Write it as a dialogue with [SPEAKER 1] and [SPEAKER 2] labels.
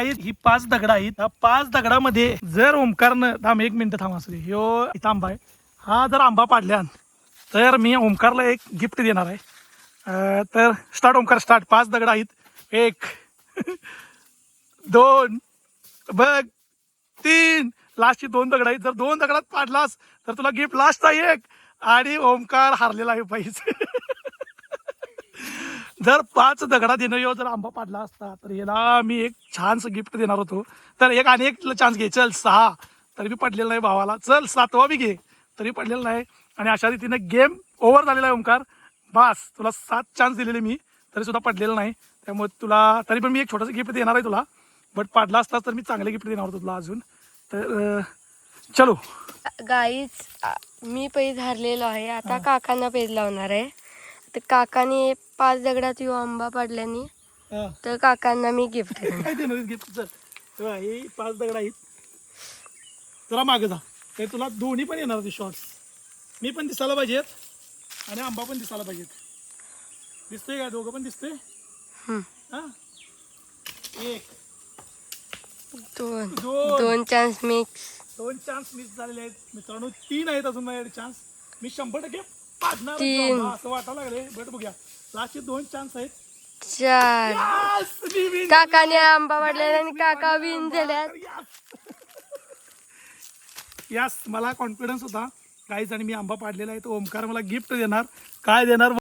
[SPEAKER 1] ही 5 दगड आहेत. ह्या 5 दगडामध्ये जर ओमकारनं थांब 1 मिनिट थांब असू दे. ह्यो इथं आंबा आहे. हा जर आंबा पाडल्या तर मी ओमकारला एक गिफ्ट देणार आहे. तर स्टार्ट ओमकार स्टार्ट. 5 दगड आहेत. 1 2 बघ 3 लास्टची 2 दगड आहेत. जर 2 दगडात पाडलास तर तुला गिफ्ट लास्टचा 1 आणि ओमकार हारलेला आहे पाहिजे. जर 5 दगडात येणं जर आंबा पाडला असता तर याला मी एक छानसं गिफ्ट देणार होतो. तर एक आणि एक चान्स घे. चल 6 तरी बी पडलेला नाही भावाला. चल 7वा बी घे तरी पडलेला नाही. आणि अशा रीतीने गेम ओव्हर झालेला आहे ओमकार. बस तुला 7 चान्स दिलेले मी तरी सुद्धा पडलेलं नाही. त्यामुळे तुला तरी पण मी एक छोटंसं गिफ्ट देणार आहे तुला. बट पाडला असतास तर मी चांगले गिफ्ट देणार होतो तुला अजून. तर चलो
[SPEAKER 2] गाईच मी पैज हारलेलो आहे. आता काकांना पैज लावणार आहे. तर काकाने 5 दगडात यो आंबा पाडल्याने तर काकांना मी गिफ्ट
[SPEAKER 1] काय देणार गिफ्ट. चल तेव्हा हे 5 दगड आहेत. जरा मागे जा. ते तुला दोन्ही पण येणार ते शॉर्ट्स. मी पण दिसायला पाहिजेत आणि आंबा पण दिसायला पाहिजेत. दिसतोय का? दोघं पण दिसतोय. हा 1
[SPEAKER 2] दोन चान्स मिक्स.
[SPEAKER 1] 2 चान्स मिस झालेले आहेत मित्रांनो. 3 आहेत अजून माझ्याकडे चान्स. मी 100% पाडणार
[SPEAKER 2] 3
[SPEAKER 1] असं वाटायला लागले. बट बघूया लास्टचे 2 चान्स आहेत.
[SPEAKER 2] 4
[SPEAKER 1] Yes! मी win
[SPEAKER 2] काकाने
[SPEAKER 1] झालो.
[SPEAKER 2] आंबा पाडलेला आणि काका विन झाल्यात.
[SPEAKER 1] यस मला कॉन्फिडन्स होता गाईज आणि मी आंबा पाडलेला आहे. तो ओमकार मला गिफ्ट देणार. काय देणार